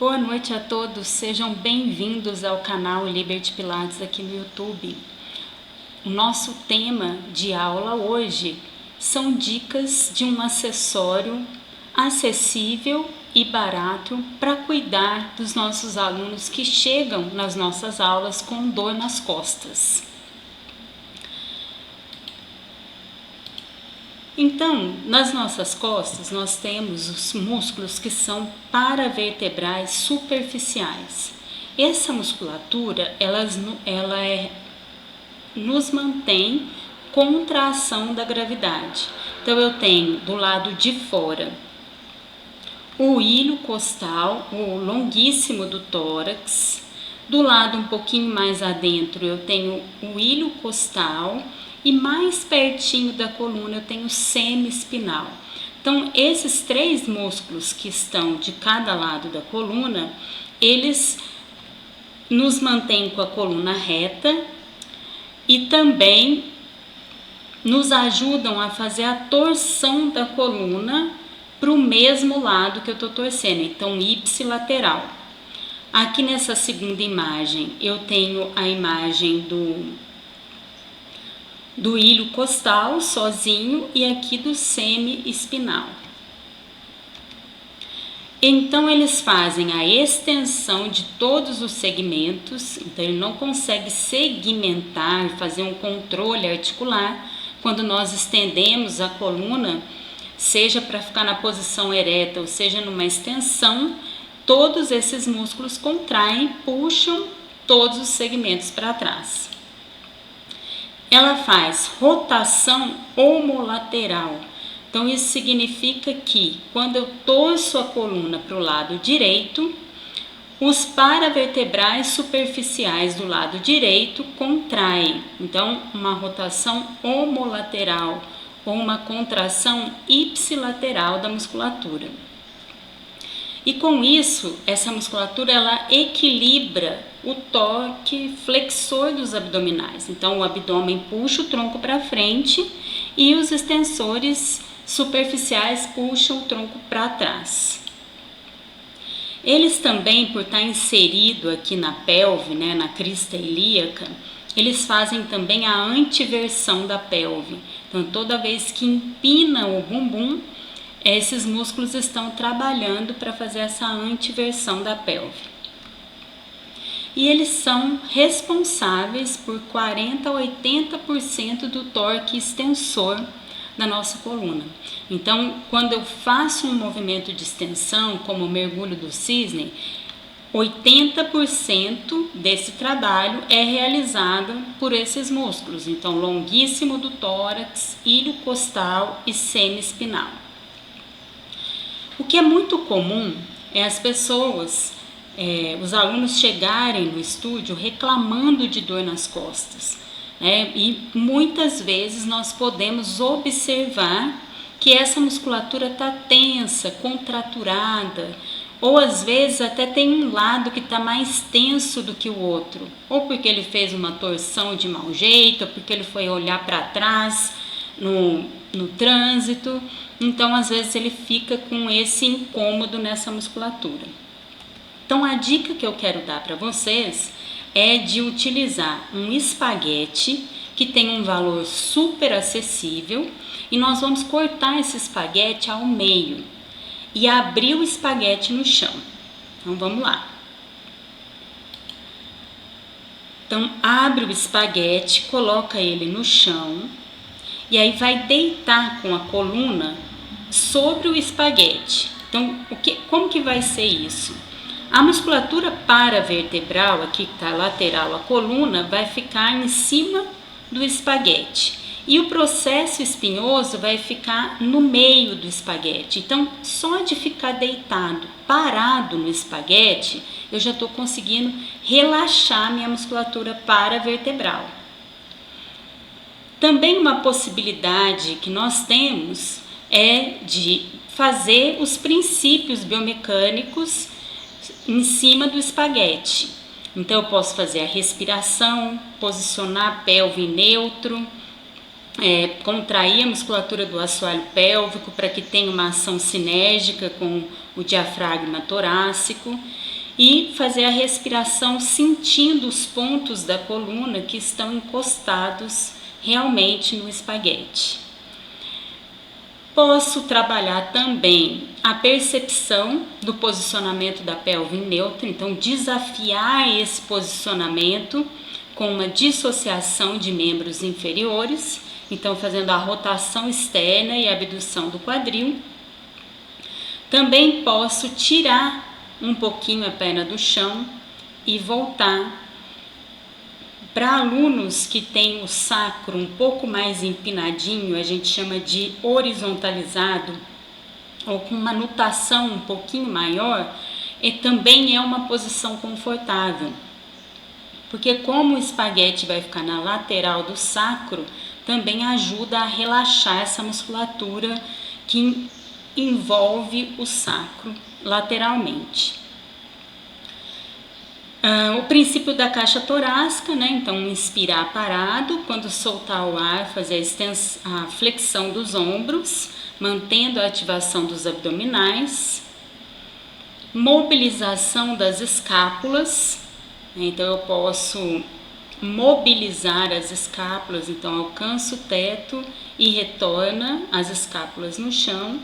Boa noite a todos, sejam bem-vindos ao canal Liberty Pilates aqui no YouTube. O nosso tema de aula hoje são dicas de um acessório acessível e barato para cuidar dos nossos alunos que chegam nas nossas aulas com dor nas costas. Então, nas nossas costas, nós temos os músculos que são paravertebrais superficiais. Essa musculatura, ela nos mantém contra a ação da gravidade. Então, eu tenho do lado de fora o ilho costal, o longuíssimo do tórax. Do lado um pouquinho mais adentro, eu tenho o ilho costal. E mais pertinho da coluna eu tenho o semi-espinal. Então, esses três músculos que estão de cada lado da coluna, eles nos mantêm com a coluna reta e também nos ajudam a fazer a torção da coluna para o mesmo lado que eu estou torcendo, então ipsilateral. Aqui nessa segunda imagem eu tenho a imagem do ilho costal sozinho e aqui do semi-espinal. Então eles fazem a extensão de todos os segmentos, então ele não consegue segmentar, fazer um controle articular. Quando nós estendemos a coluna, seja para ficar na posição ereta ou seja numa extensão, todos esses músculos contraem, puxam todos os segmentos para trás. Ela faz rotação homolateral. Então, isso significa que quando eu torço a coluna para o lado direito, os paravertebrais superficiais do lado direito contraem. Então, uma rotação homolateral ou uma contração ipsilateral da musculatura. E com isso, essa musculatura ela equilibra o torque flexor dos abdominais. Então, o abdômen puxa o tronco para frente e os extensores superficiais puxam o tronco para trás. Eles também, por estar inserido aqui na pelve, né, na crista ilíaca, eles fazem também a antiversão da pelve. Então, toda vez que empina o bumbum, esses músculos estão trabalhando para fazer essa antiversão da pelve. E eles são responsáveis por 40 a 80% do torque extensor da nossa coluna. Então, quando eu faço um movimento de extensão, como o mergulho do cisne, 80% desse trabalho é realizado por esses músculos. Então, longuíssimo do tórax, ilho costal e semi-espinal. O que é muito comum é as pessoas, os alunos chegarem no estúdio reclamando de dor nas costas, né? E muitas vezes nós podemos observar que essa musculatura está tensa, contraturada, ou às vezes até tem um lado que está mais tenso do que o outro, ou porque ele fez uma torção de mau jeito, ou porque ele foi olhar para trás no trânsito. Então, às vezes, ele fica com esse incômodo nessa musculatura. Então, a dica que eu quero dar para vocês é de utilizar um espaguete que tem um valor super acessível e nós vamos cortar esse espaguete ao meio e abrir o espaguete no chão. Então, vamos lá. Então, abre o espaguete, coloca ele no chão e aí vai deitar com a coluna sobre o espaguete. Então, como que vai ser isso? A musculatura paravertebral, aqui que está lateral à coluna, vai ficar em cima do espaguete. E o processo espinhoso vai ficar no meio do espaguete. Então, só de ficar deitado, parado no espaguete, eu já estou conseguindo relaxar minha musculatura paravertebral. Também uma possibilidade que nós temos é de fazer os princípios biomecânicos em cima do espaguete. Então, eu posso fazer a respiração, posicionar a pelve neutro, contrair a musculatura do assoalho pélvico para que tenha uma ação sinérgica com o diafragma torácico. e fazer a respiração sentindo os pontos da coluna que estão encostados realmente no espaguete. Posso trabalhar também a percepção do posicionamento da pelve neutra, então desafiar esse posicionamento com uma dissociação de membros inferiores, então fazendo a rotação externa e a abdução do quadril. Também posso tirar um pouquinho a perna do chão e voltar. Para alunos que têm o sacro um pouco mais empinadinho, a gente chama de horizontalizado, ou com uma nutação um pouquinho maior, também é uma posição confortável. Porque como o espaguete vai ficar na lateral do sacro, também ajuda a relaxar essa musculatura que envolve o sacro lateralmente. O princípio da caixa torácica, né? Então inspirar parado, quando soltar o ar, fazer a flexão dos ombros, mantendo a ativação dos abdominais, mobilização das escápulas, então eu posso mobilizar as escápulas, então alcanço o teto e retorna as escápulas no chão.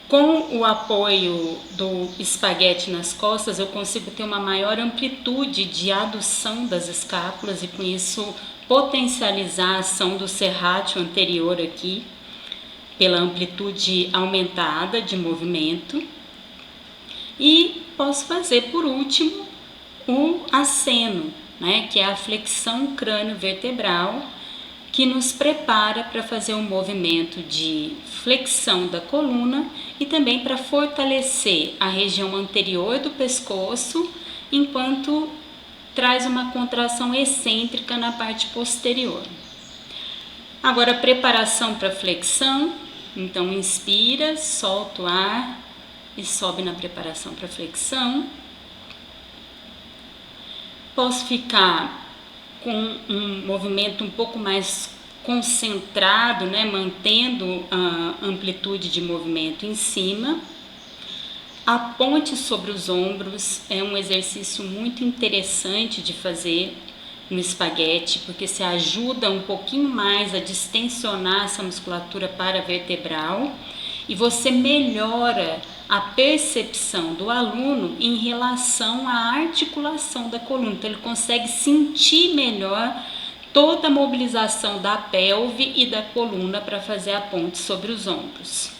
Com o apoio do espaguete nas costas, eu consigo ter uma maior amplitude de adução das escápulas e com isso potencializar a ação do serrátil anterior aqui, pela amplitude aumentada de movimento. E posso fazer, por último, o aceno, né, que é a flexão crânio-vertebral, que nos prepara para fazer um movimento de flexão da coluna e também para fortalecer a região anterior do pescoço, enquanto traz uma contração excêntrica na parte posterior. Agora, preparação para flexão. Então, inspira, solta o ar e sobe na preparação para flexão. Posso ficar com um movimento um pouco mais concentrado, né, mantendo a amplitude de movimento em cima. A ponte sobre os ombros é um exercício muito interessante de fazer no espaguete, porque se ajuda um pouquinho mais a distensionar essa musculatura paravertebral e você melhora a percepção do aluno em relação à articulação da coluna. Então, ele consegue sentir melhor toda a mobilização da pelve e da coluna para fazer a ponte sobre os ombros.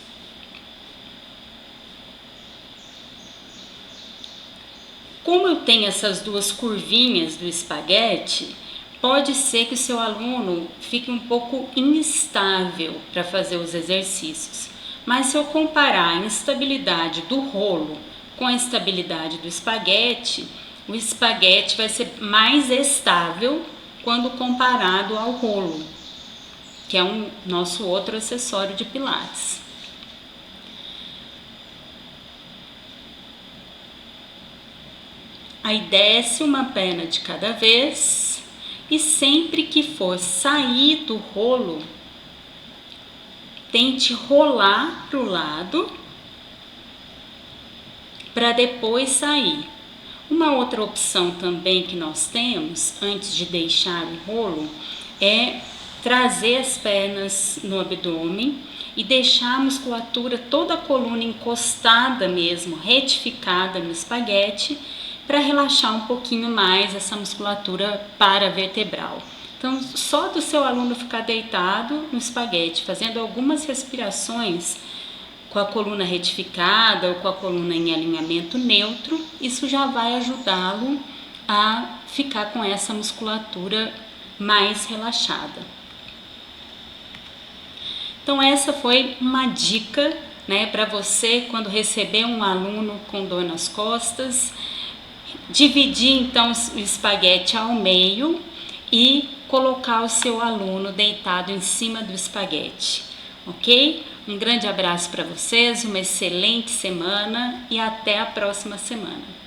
Como eu tenho essas duas curvinhas do espaguete, pode ser que o seu aluno fique um pouco instável para fazer os exercícios. Mas se eu comparar a instabilidade do rolo com a estabilidade do espaguete, o espaguete vai ser mais estável quando comparado ao rolo, que é o nosso outro acessório de pilates. Aí desce uma perna de cada vez e sempre que for sair do rolo, tente rolar para o lado para depois sair. Uma outra opção também que nós temos antes de deixar o rolo é trazer as pernas no abdômen e deixar a musculatura, toda a coluna encostada mesmo, retificada no espaguete, para relaxar um pouquinho mais essa musculatura paravertebral. Então, só do seu aluno ficar deitado no espaguete, fazendo algumas respirações com a coluna retificada ou com a coluna em alinhamento neutro, isso já vai ajudá-lo a ficar com essa musculatura mais relaxada. Então, essa foi uma dica, né, para você quando receber um aluno com dor nas costas, dividir então o espaguete ao meio e colocar o seu aluno deitado em cima do espaguete, ok? Um grande abraço para vocês, uma excelente semana e até a próxima semana.